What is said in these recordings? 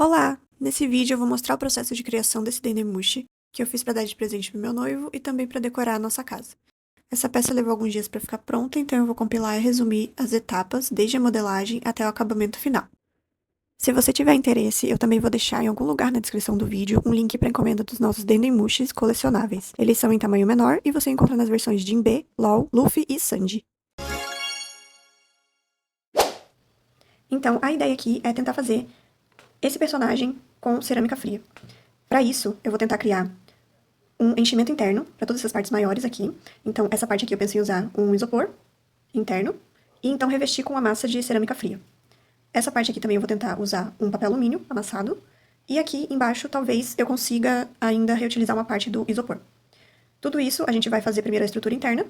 Olá! Nesse vídeo eu vou mostrar o processo de criação desse Dendemushi, que eu fiz para dar de presente pro meu noivo e também para decorar a nossa casa. Essa peça levou alguns dias para ficar pronta, então eu vou compilar e resumir as etapas, desde a modelagem até o acabamento final. Se você tiver interesse, eu também vou deixar em algum lugar na descrição do vídeo um link para encomenda dos nossos Dendemushis colecionáveis. Eles são em tamanho menor e você encontra nas versões Jinbe, LOL, Luffy e Sanji. Então, a ideia aqui é tentar fazer esse personagem com cerâmica fria. Para isso, eu vou tentar criar um enchimento interno para todas essas partes maiores aqui. Então, essa parte aqui eu pensei em usar um isopor interno e então revestir com a massa de cerâmica fria. Essa parte aqui também eu vou tentar usar um papel alumínio amassado. E aqui embaixo, talvez eu consiga ainda reutilizar uma parte do isopor. Tudo isso a gente vai fazer primeiro a estrutura interna,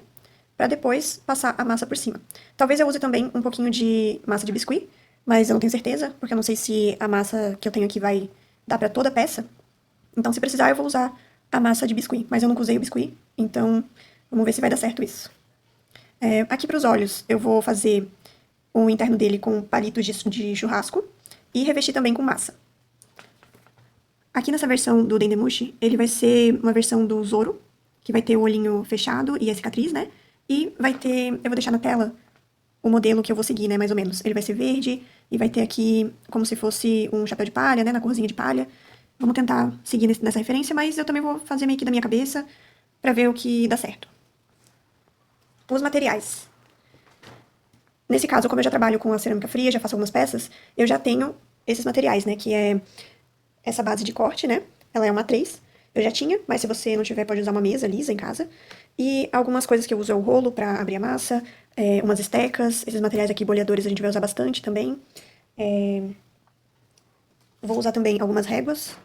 para depois passar a massa por cima. Talvez eu use também um pouquinho de massa de biscuit, mas eu não tenho certeza, porque eu não sei se a massa que eu tenho aqui vai dar para toda a peça. Então, se precisar, eu vou usar a massa de biscuit, mas eu nunca usei o biscuit, então vamos ver se vai dar certo isso. Aqui para os olhos, eu vou fazer o interno dele com palitos de churrasco e revestir também com massa. Aqui nessa versão do Dendemushi, ele vai ser uma versão do Zoro, que vai ter o olhinho fechado e a cicatriz, né? E vai ter, eu vou deixar na tela o modelo que eu vou seguir, né, mais ou menos. Ele vai ser verde e vai ter aqui como se fosse um chapéu de palha, né, na corzinha de palha. Vamos tentar seguir nessa referência, mas eu também vou fazer meio que da minha cabeça pra ver o que dá certo. Os materiais. Nesse caso, como eu já trabalho com a cerâmica fria, já faço algumas peças, eu já tenho esses materiais, né, que é essa base de corte, né, ela é uma A3. Eu já tinha, mas se você não tiver, pode usar uma mesa lisa em casa. E algumas coisas que eu uso é o rolo pra abrir a massa, umas estecas, esses materiais aqui, boleadores, a gente vai usar bastante também. Vou usar também algumas réguas.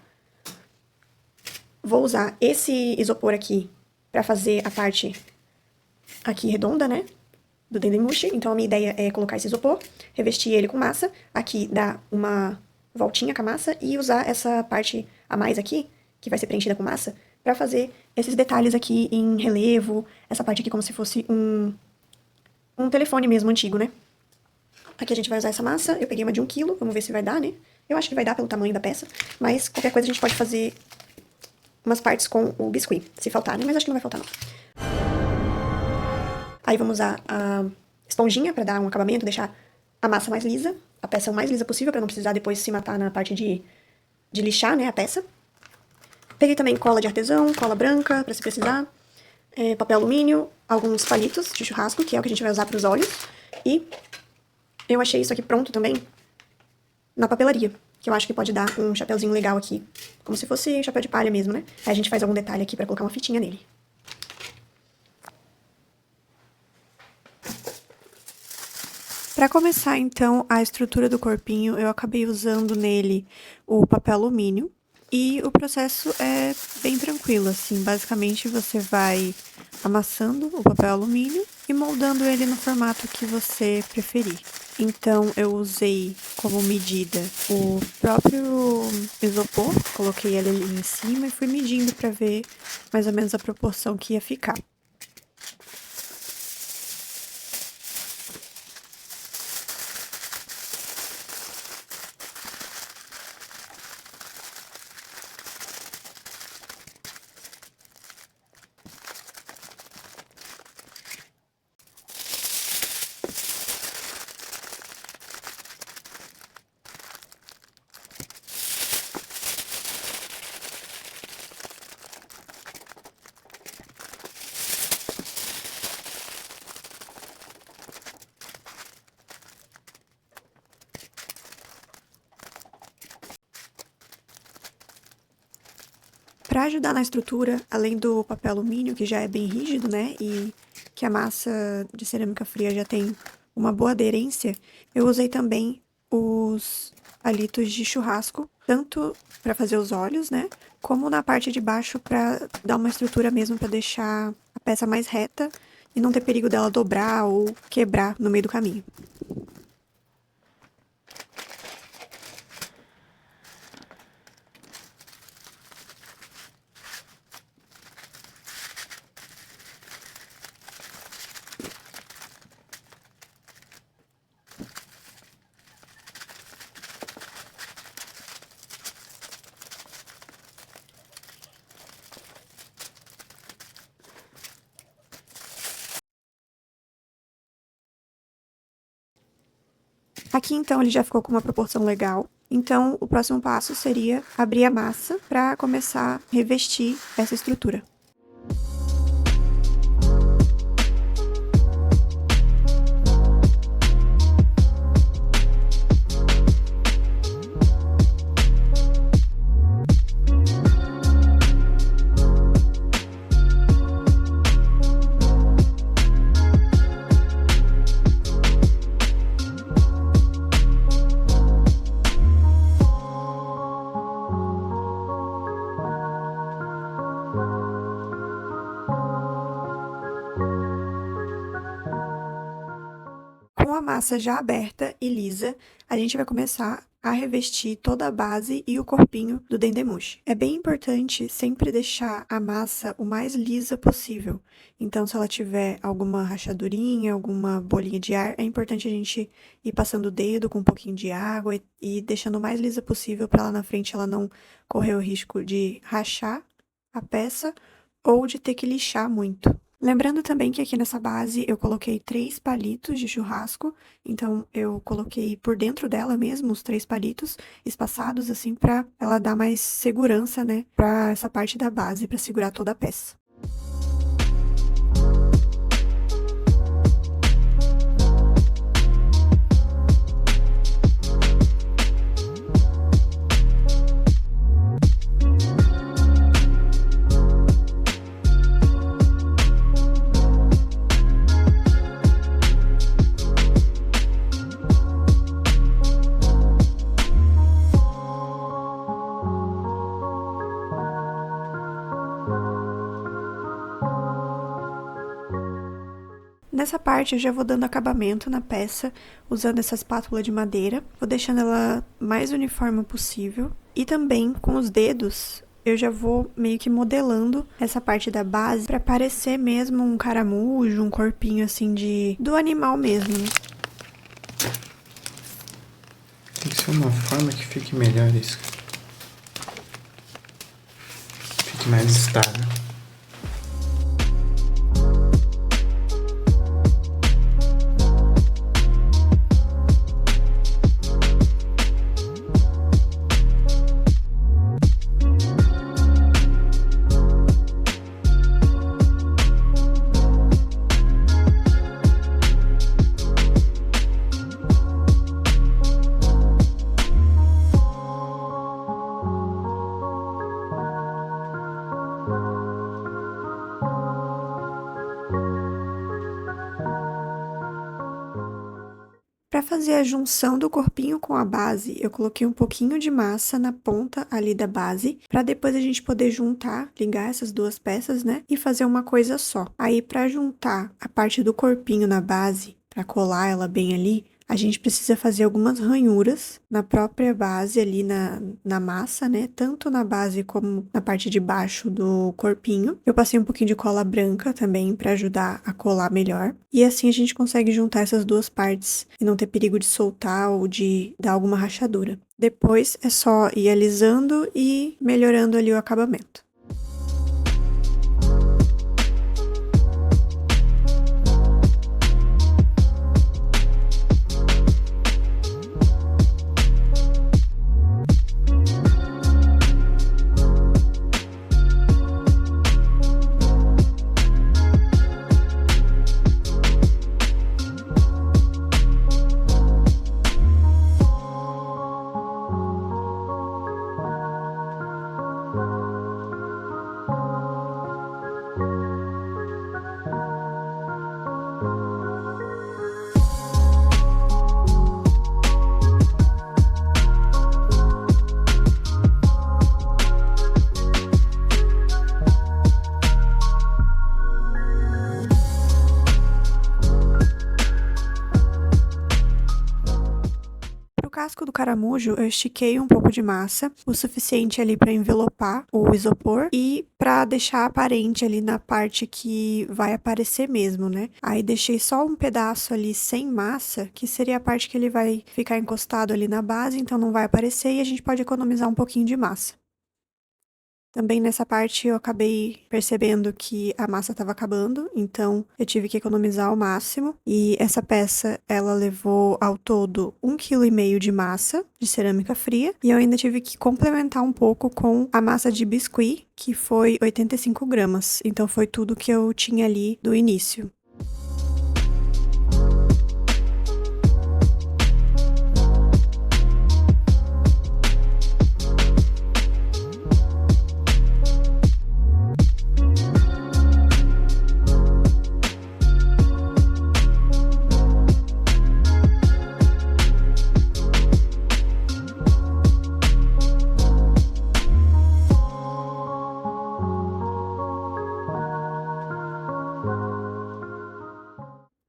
Vou usar esse isopor aqui pra fazer a parte aqui redonda, né, do Dendemushi. Então, a minha ideia é colocar esse isopor, revestir ele com massa, aqui dar uma voltinha com a massa e usar essa parte a mais aqui, que vai ser preenchida com massa, pra fazer esses detalhes aqui em relevo, essa parte aqui como se fosse um telefone mesmo antigo, né. Aqui a gente vai usar essa massa, eu peguei uma de 1 kg, vamos ver se vai dar, né. Eu acho que vai dar pelo tamanho da peça, mas qualquer coisa a gente pode fazer umas partes com o biscuit, se faltar, né, mas acho que não vai faltar não. Aí vamos usar a esponjinha pra dar um acabamento, deixar a massa mais lisa, a peça o mais lisa possível, pra não precisar depois se matar na parte de lixar, né, a peça. Peguei também cola de artesão, cola branca, pra se precisar, papel alumínio, alguns palitos de churrasco, que é o que a gente vai usar pros olhos, e eu achei isso aqui pronto também na papelaria, que eu acho que pode dar um chapeuzinho legal aqui, como se fosse chapéu de palha mesmo, né? Aí a gente faz algum detalhe aqui pra colocar uma fitinha nele. Para começar, então, a estrutura do corpinho, eu acabei usando nele o papel alumínio e o processo é bem tranquilo, assim, basicamente você vai amassando o papel alumínio e moldando ele no formato que você preferir. Então, eu usei como medida o próprio isopor, coloquei ele ali em cima e fui medindo para ver mais ou menos a proporção que ia ficar. Para ajudar na estrutura, além do papel alumínio, que já é bem rígido, né, e que a massa de cerâmica fria já tem uma boa aderência, eu usei também os palitos de churrasco, tanto para fazer os olhos, né, como na parte de baixo para dar uma estrutura mesmo, para deixar a peça mais reta e não ter perigo dela dobrar ou quebrar no meio do caminho. Aqui, então, ele já ficou com uma proporção legal. Então, o próximo passo seria abrir a massa para começar a revestir essa estrutura. Com a massa já aberta e lisa, a gente vai começar a revestir toda a base e o corpinho do dendemushi. É bem importante sempre deixar a massa o mais lisa possível. Então, se ela tiver alguma rachadurinha, alguma bolinha de ar, é importante a gente ir passando o dedo com um pouquinho de água e deixando o mais lisa possível para lá na frente ela não correr o risco de rachar a peça ou de ter que lixar muito. Lembrando também que aqui nessa base eu coloquei 3 palitos de churrasco, então eu coloquei por dentro dela mesmo os 3 palitos espaçados assim para ela dar mais segurança, né, para essa parte da base, para segurar toda a peça. Nessa parte eu já vou dando acabamento na peça, usando essa espátula de madeira, vou deixando ela mais uniforme possível e também com os dedos eu já vou meio que modelando essa parte da base para parecer mesmo um caramujo, um corpinho assim do animal mesmo, né? Tem que ser uma forma que fique melhor isso. Fique mais estável. Para fazer a junção do corpinho com a base, eu coloquei um pouquinho de massa na ponta ali da base, para depois a gente poder juntar, ligar essas duas peças, né? E fazer uma coisa só. Aí, para juntar a parte do corpinho na base, para colar ela bem ali, a gente precisa fazer algumas ranhuras na própria base ali na massa, né? Tanto na base como na parte de baixo do corpinho. Eu passei um pouquinho de cola branca também para ajudar a colar melhor. E assim a gente consegue juntar essas duas partes e não ter perigo de soltar ou de dar alguma rachadura. Depois é só ir alisando e melhorando ali o acabamento. No casco do caramujo, eu estiquei um pouco de massa, o suficiente ali para envelopar o isopor e para deixar aparente ali na parte que vai aparecer mesmo, né? Aí deixei só um pedaço ali sem massa, que seria a parte que ele vai ficar encostado ali na base, então não vai aparecer e a gente pode economizar um pouquinho de massa. Também nessa parte eu acabei percebendo que a massa estava acabando, então eu tive que economizar ao máximo. E essa peça, ela levou ao todo 1,5 kg de massa de cerâmica fria. E eu ainda tive que complementar um pouco com a massa de biscuit, que foi 85 gramas. Então foi tudo que eu tinha ali do início.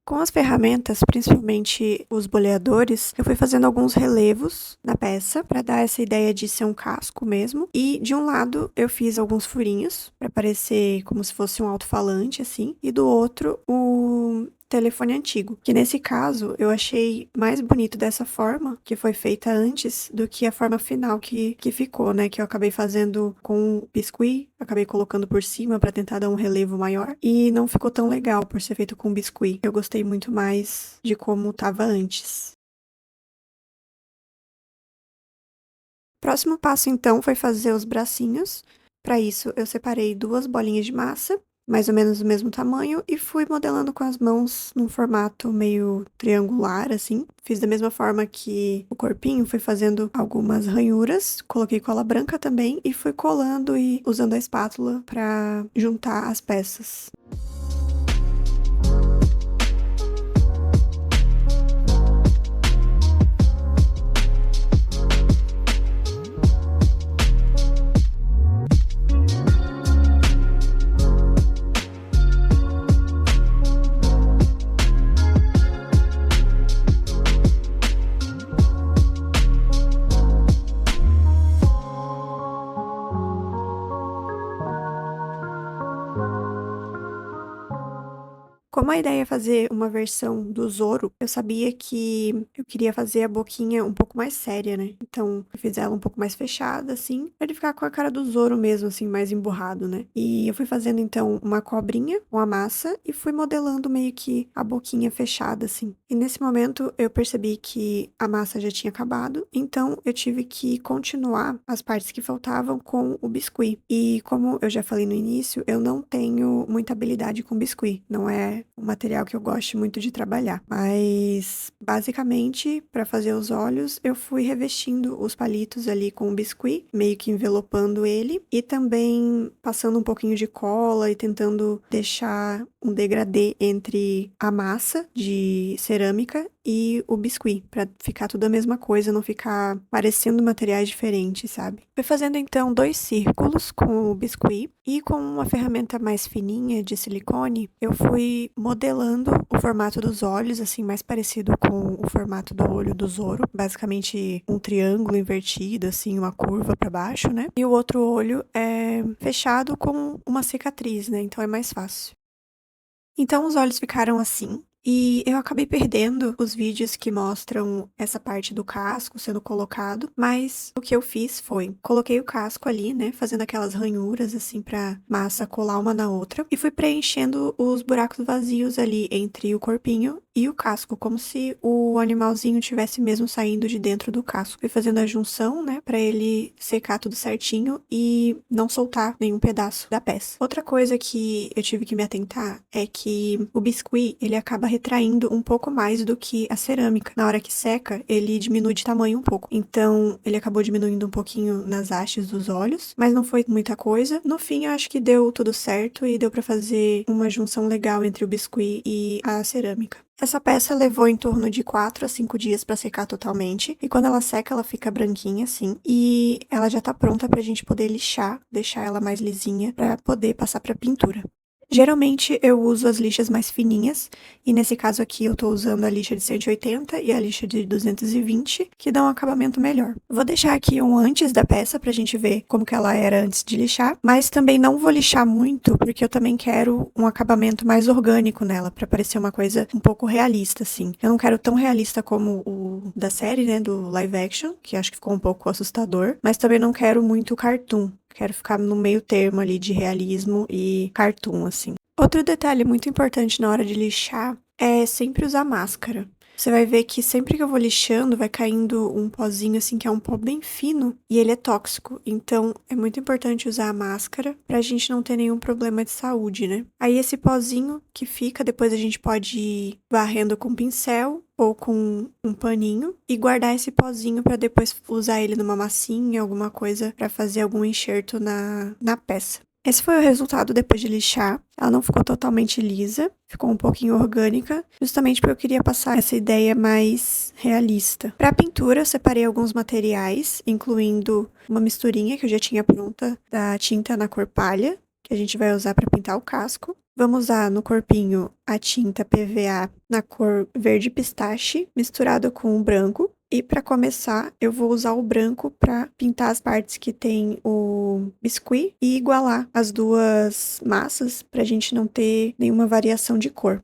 Com as ferramentas, principalmente os boleadores, eu fui fazendo alguns relevos na peça para dar essa ideia de ser um casco mesmo. E de um lado eu fiz alguns furinhos para parecer como se fosse um alto-falante assim, e do outro o telefone antigo, que nesse caso eu achei mais bonito dessa forma, que foi feita antes, do que a forma final que ficou, né, que eu acabei fazendo com biscuit, acabei colocando por cima para tentar dar um relevo maior, e não ficou tão legal por ser feito com biscuit. Eu gostei muito mais de como estava antes. Próximo passo, então, foi fazer os bracinhos. Para isso, eu separei 2 bolinhas de massa, mais ou menos do mesmo tamanho, e fui modelando com as mãos num formato meio triangular, assim. Fiz da mesma forma que o corpinho, fui fazendo algumas ranhuras, coloquei cola branca também, e fui colando e usando a espátula para juntar as peças. Como a ideia é fazer uma versão do Zoro, eu sabia que eu queria fazer a boquinha um pouco mais séria, né? Então, eu fiz ela um pouco mais fechada, assim, pra ele ficar com a cara do Zoro mesmo, assim, mais emburrado, né? E eu fui fazendo, então, uma cobrinha com a massa e fui modelando meio que a boquinha fechada, assim. E nesse momento, eu percebi que a massa já tinha acabado, então eu tive que continuar as partes que faltavam com o biscuit. E como eu já falei no início, eu não tenho muita habilidade com biscuit, não é um material que eu gosto muito de trabalhar. Mas, basicamente, para fazer os olhos, eu fui revestindo os palitos ali com o biscuit, meio que envelopando ele, e também passando um pouquinho de cola e tentando deixar um degradê entre a massa de cerâmica e o biscuit, para ficar tudo a mesma coisa, não ficar parecendo materiais diferentes, sabe? Fui fazendo então 2 círculos com o biscuit e com uma ferramenta mais fininha de silicone, eu fui modelando o formato dos olhos, assim, mais parecido com o formato do olho do Zoro, basicamente um triângulo invertido, assim, uma curva para baixo, né? E o outro olho é fechado com uma cicatriz, né? Então é mais fácil. Então os olhos ficaram assim. E eu acabei perdendo os vídeos que mostram essa parte do casco sendo colocado, mas o que eu fiz foi, coloquei o casco ali, né, fazendo aquelas ranhuras assim pra massa colar uma na outra, e fui preenchendo os buracos vazios ali entre o corpinho e o casco, como se o animalzinho tivesse mesmo saindo de dentro do casco. Fui fazendo a junção, né, pra ele secar tudo certinho e não soltar nenhum pedaço da peça. Outra coisa que eu tive que me atentar é que o biscuit, ele acaba retraindo um pouco mais do que a cerâmica. Na hora que seca, ele diminui de tamanho um pouco. Então, ele acabou diminuindo um pouquinho nas hastes dos olhos, mas não foi muita coisa. No fim, eu acho que deu tudo certo e deu pra fazer uma junção legal entre o biscuit e a cerâmica. Essa peça levou em torno de 4 a 5 dias pra secar totalmente, e quando ela seca, ela fica branquinha assim, e ela já tá pronta pra gente poder lixar, deixar ela mais lisinha pra poder passar pra pintura. Geralmente eu uso as lixas mais fininhas, e nesse caso aqui eu tô usando a lixa de 180 e a lixa de 220, que dão um acabamento melhor. Vou deixar aqui um antes da peça pra gente ver como que ela era antes de lixar, mas também não vou lixar muito, porque eu também quero um acabamento mais orgânico nela, pra parecer uma coisa um pouco realista, assim. Eu não quero tão realista como o da série, né, do live action, que acho que ficou um pouco assustador, mas também não quero muito cartoon. Quero ficar no meio termo ali de realismo e cartoon, assim. Outro detalhe muito importante na hora de lixar é sempre usar máscara. Você vai ver que sempre que eu vou lixando, vai caindo um pozinho assim, que é um pó bem fino, e ele é tóxico. Então, é muito importante usar a máscara pra gente não ter nenhum problema de saúde, né? Aí, esse pozinho que fica, depois a gente pode ir varrendo com pincel ou com um paninho e guardar esse pozinho pra depois usar ele numa massinha, alguma coisa pra fazer algum enxerto na peça. Esse foi o resultado depois de lixar. Ela não ficou totalmente lisa, ficou um pouquinho orgânica, justamente porque eu queria passar essa ideia mais realista. Para a pintura, eu separei alguns materiais, incluindo uma misturinha que eu já tinha pronta da tinta na cor palha, que a gente vai usar para pintar o casco. Vamos usar no corpinho a tinta PVA na cor verde pistache, misturado com o branco. E para começar, eu vou usar o branco para pintar as partes que tem o biscuit e igualar as duas massas para a gente não ter nenhuma variação de cor.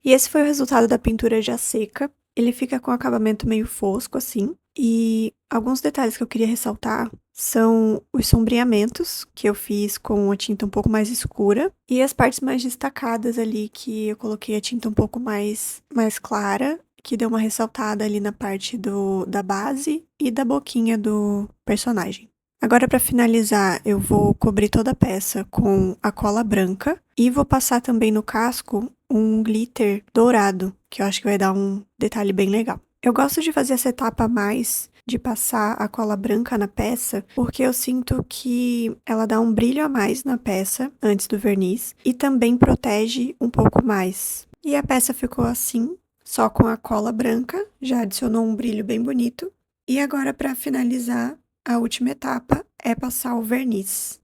E esse foi o resultado da pintura já seca. Ele fica com acabamento meio fosco, assim. E alguns detalhes que eu queria ressaltar são os sombreamentos, que eu fiz com a tinta um pouco mais escura. E as partes mais destacadas ali, que eu coloquei a tinta um pouco mais clara, que deu uma ressaltada ali na parte da base e da boquinha do personagem. Agora, para finalizar, eu vou cobrir toda a peça com a cola branca e vou passar também no casco um glitter dourado, que eu acho que vai dar um detalhe bem legal. Eu gosto de fazer essa etapa a mais, de passar a cola branca na peça, porque eu sinto que ela dá um brilho a mais na peça antes do verniz e também protege um pouco mais. E a peça ficou assim, só com a cola branca, já adicionou um brilho bem bonito. E agora, para finalizar, a última etapa é passar o verniz.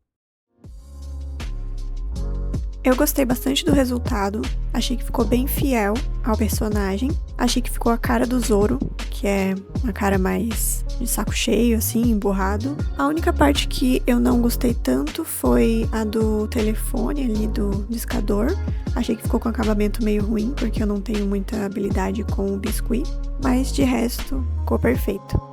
Eu gostei bastante do resultado, achei que ficou bem fiel ao personagem, achei que ficou a cara do Zoro, que é uma cara mais de saco cheio, assim, emburrado. A única parte que eu não gostei tanto foi a do telefone ali, do discador. Achei que ficou com acabamento meio ruim, porque eu não tenho muita habilidade com o biscuit, mas de resto, ficou perfeito.